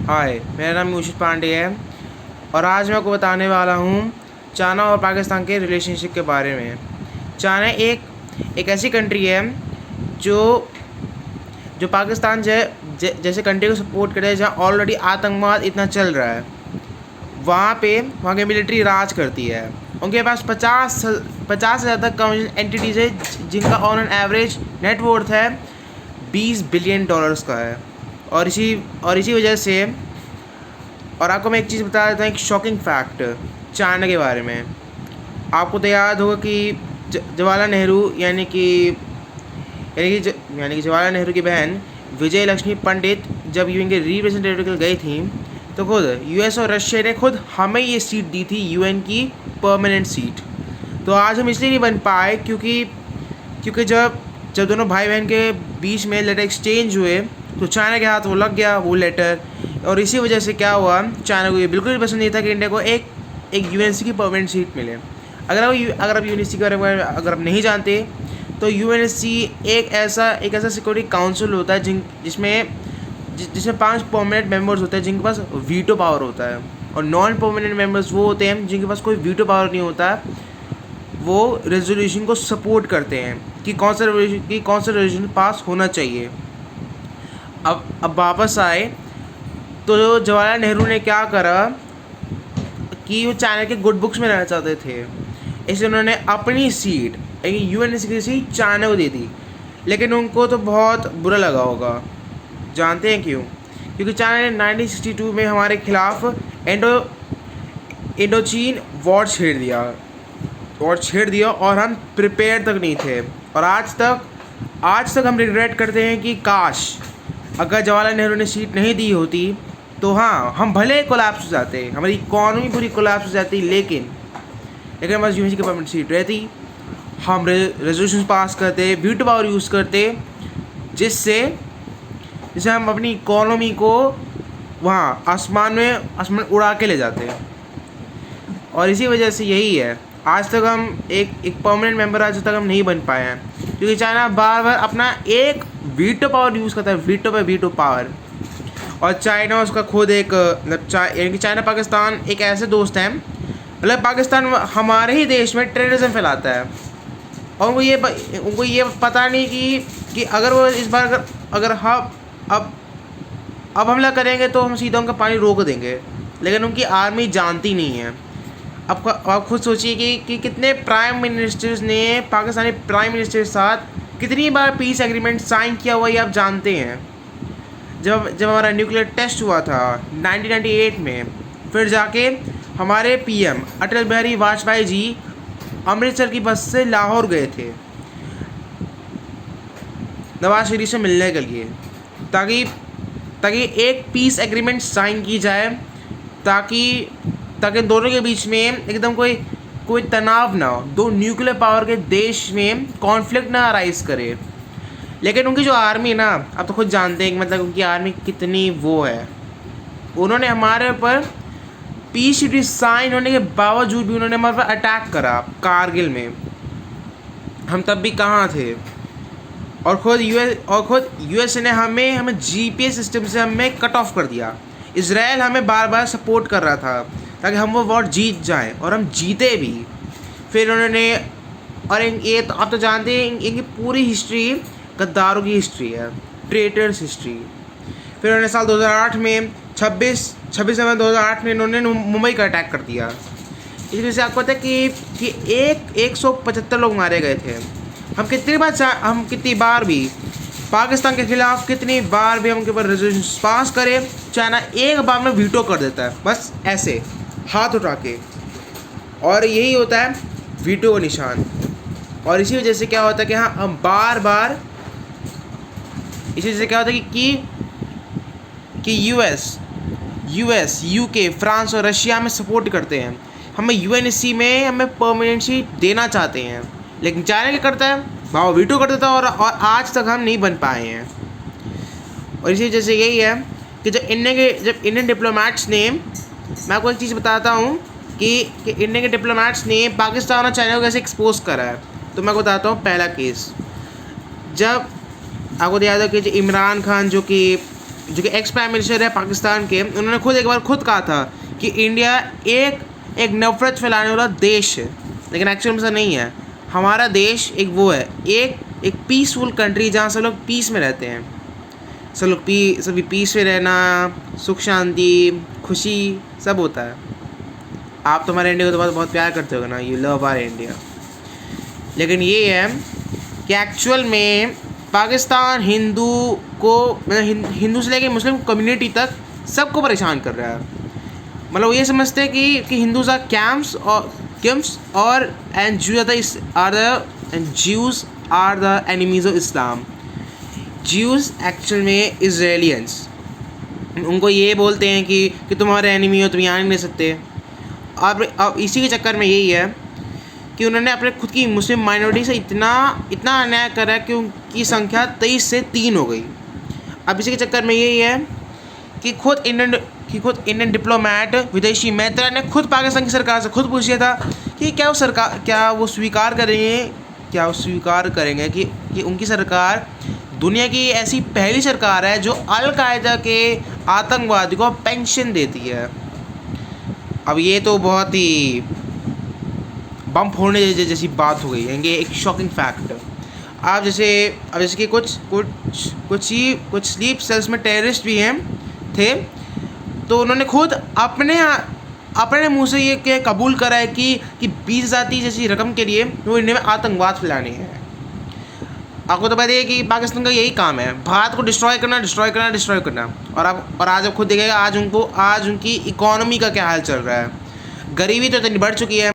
हाय, मेरा नाम यूशित पांडे है और आज मैं आपको बताने वाला हूँ चाइना और पाकिस्तान के रिलेशनशिप के बारे में। चाइना एक ऐसी कंट्री है जो जो पाकिस्तान जैसे कंट्री को सपोर्ट करे है, जहाँ ऑलरेडी आतंकवाद इतना चल रहा है। वहाँ की मिलिट्री राज करती है। उनके पास 50 से ज़्यादा कमर्शियल एंटिटीज़ है जिनका ऑन एन एवरेज नेटवर्थ है $20 बिलियन का है। और इसी वजह से, और आपको मैं एक चीज़ बता देता हूँ, एक शॉकिंग फैक्ट चाइना के बारे में। आपको तो याद होगा कि जवाहरलाल नेहरू यानी कि जवाहरलाल नेहरू की बहन विजय लक्ष्मी पंडित जब यूएन के रिप्रेजेंटेटिव गई थी तो खुद यूएस और रशिया ने खुद हमें ये सीट दी थी, यूएन की परमानेंट सीट। तो आज हम इसलिए नहीं बन पाए क्योंकि जब दोनों भाई बहन के बीच में लेटर एक्सचेंज हुए तो चाइना के हाथ वो लग गया वो लेटर। और इसी वजह से क्या हुआ, चाइना को ये बिल्कुल भी पसंद नहीं था कि इंडिया को एक यूएनसी की परमानेंट सीट मिले। अगर आप यूएनसी के बारे में अगर आप नहीं जानते तो यूएनसी एक ऐसा सिक्योरिटी काउंसिल होता है जिसमें 5 परमानेंट मेंबर्स होते हैं जिनके पास वीटो पावर होता है, और नॉन परमानेंट मेंबर्स वो होते हैं जिनके पास कोई वीटो पावर नहीं होता। वो रेजोल्यूशन को सपोर्ट करते हैं कि कौन सा रेजोल्यूशन पास होना चाहिए। अब वापस आए तो जवाहरलाल नेहरू ने क्या करा कि वो चाइना के गुड बुक्स में रहना चाहते थे, इसलिए उन्होंने अपनी सीट यूएनसी की सीट चाइना को दे दी। लेकिन उनको तो बहुत बुरा लगा होगा। जानते हैं क्यों? क्योंकि चाइना ने 1962 में हमारे खिलाफ इंडो चीन वॉर छेड़ दिया और हम प्रिपेयर तक नहीं थे। और आज तक हम रिग्रेट करते हैं कि काश अगर जवाहरलाल नेहरू ने सीट नहीं दी होती तो हाँ, हम भले कोलैप्स हो जाते, हमारी इकॉनमी पूरी कोलैप्स हो जाती, लेकिन हमारे पास यूएनसी की परमानेंट सीट रहती, हम रेजोल्यूशन पास करते, वीटो पावर यूज़ करते, जिससे हम अपनी इकॉनमी को वहाँ आसमान उड़ा के ले जाते हैं। और इसी वजह से यही है आज तक हम एक परमानेंट मेंबर आज तक हम नहीं बन पाए हैं, क्योंकि चाइना बार बार अपना एक वीटो पावर यूज़ करता है, वीटो पावर। और चाइना उसका खुद एक यानी कि चाइना पाकिस्तान एक ऐसे दोस्त हैं, मतलब पाकिस्तान हमारे ही देश में टेररिज्म फैलाता है और उनको ये पता नहीं कि अगर वो इस बार अगर हम अब हमला करेंगे तो हम सीधा उनका पानी रोक देंगे, लेकिन उनकी आर्मी जानती नहीं है। आप खुद सोचिए कि कितने प्राइम मिनिस्टर्स ने पाकिस्तानी प्राइम मिनिस्टर के साथ कितनी बार पीस एग्रीमेंट साइन किया हुआ, ये आप जानते हैं। जब हमारा न्यूक्लियर टेस्ट हुआ था 1998 में, फिर जाके हमारे पीएम अटल बिहारी वाजपेयी जी अमृतसर की बस से लाहौर गए थे नवाज शरीफ से मिलने के लिए, ताकि एक पीस एग्रीमेंट साइन की जाए, ताकि दोनों के बीच में एकदम कोई तनाव ना हो, दो न्यूक्लियर पावर के देश में कॉन्फ्लिक्ट ना अराइज करे। लेकिन उनकी जो आर्मी है ना, आप तो खुद जानते हैं कि मतलब उनकी आर्मी कितनी वो है। उन्होंने हमारे ऊपर पीस ट्रीटी साइन होने के बावजूद भी उन्होंने हमारे पर अटैक करा कारगिल में। हम तब भी कहाँ थे? और खुद यूएस ने हमें जीपीएस सिस्टम से हमें कट ऑफ कर दिया। इजराइल हमें बार बार सपोर्ट कर रहा था ताकि हम वो वॉर जीत जाएं, और हम जीते भी। फिर उन्होंने, और ये तो आप तो जानते हैं इनकी पूरी हिस्ट्री गद्दारों की हिस्ट्री है, ट्रेटर्स हिस्ट्री। फिर उन्होंने साल 2008 में 26 नवंबर 2008 में इन्होंने मुंबई का अटैक कर दिया। इस वजह से आपको पता है कि 175 लोग मारे गए थे। हम कितनी बार भी पाकिस्तान के खिलाफ कितनी बार भी हम उनके ऊपर रेजोल्यूशन पास करें, चाइना एक बार में वीटो कर देता है, बस ऐसे हाथ उठा के। और यही होता है वीटो का निशान। और इसी वजह से क्या होता है कि हाँ, हम बार इसी वजह से क्या होता है कि यूएस, यूके, फ्रांस और रशिया में सपोर्ट करते हैं, हमें यूएनसी में हमें परमानेंट सीट देना चाहते हैं। लेकिन चाइना क्या करता है, भाव वीटो कर देता है, और आज तक हम नहीं बन पाए हैं। और इसी वजह से यही है कि जब इंडियन डिप्लोमेट्स ने, मैं आपको एक चीज़ बताता हूँ कि इंडियन के डिप्लोमेट्स ने पाकिस्तान और चाइना को कैसे एक्सपोज करा है। तो मैं बताता हूँ पहला केस। जब आपको याद हो कि इमरान खान जो कि जो कि एक्स प्राइम मिनिस्टर है पाकिस्तान के, उन्होंने खुद एक बार कहा था कि इंडिया एक नफरत फैलाने वाला देश है, लेकिन एक्चुअल में ऐसा नहीं है। हमारा देश एक वो है, एक पीसफुल कंट्री जहाँ सब लोग पीस में रहते हैं, सब लोग सभी पीस में रहना, सुख शांति खुशी सब होता है। आप तो हमारे इंडिया को तो बहुत प्यार करते हो ना, यू लव आवर इंडिया। लेकिन ये है कि एक्चुअल में पाकिस्तान हिंदू को, मतलब हिंदू से लेकर मुस्लिम कम्युनिटी तक सबको परेशान कर रहा है। मतलब वो ये समझते हैं कि हिंदूज आर कैम्प्स और and Jews are the enemies of Islam. Jews actual में इजराइलियंस, उनको ये बोलते हैं कि तुम हमारे एनिमी हो, तुम यहाँ नहीं रह सकते। अब इसी के चक्कर में यही है कि उन्होंने अपने खुद की मुस्लिम माइनॉरिटी से इतना अन्याय करा कि उनकी संख्या 23 से 3 हो गई। अब इसी के चक्कर में यही है कि खुद इंडियन डिप्लोमेट विदेशी मैत्रा ने खुद पाकिस्तान की सरकार से खुद पूछ लिया था कि क्या वो स्वीकार करेंगे कि उनकी सरकार दुनिया की ऐसी पहली सरकार है जो अल-कायदा के आतंकवादी को पेंशन देती है। अब ये तो बहुत ही बम फोड़ने जैसी बात हो गई है, ये एक शॉकिंग फैक्ट। अब जैसे कि कुछ स्लीप सेल्स में टेररिस्ट भी थे, तो उन्होंने खुद अपने मुंह से ये कबूल करा है कि 20,000 जैसी रकम के लिए वो इंडिया में आतंकवाद फैलाने हैं। आपको तो पता है कि पाकिस्तान का यही काम है, भारत को डिस्ट्रॉय करना। और आज आप खुद देखिएगा आज उनकी इकोनॉमी का क्या हाल चल रहा है। गरीबी तो इतनी बढ़ चुकी है।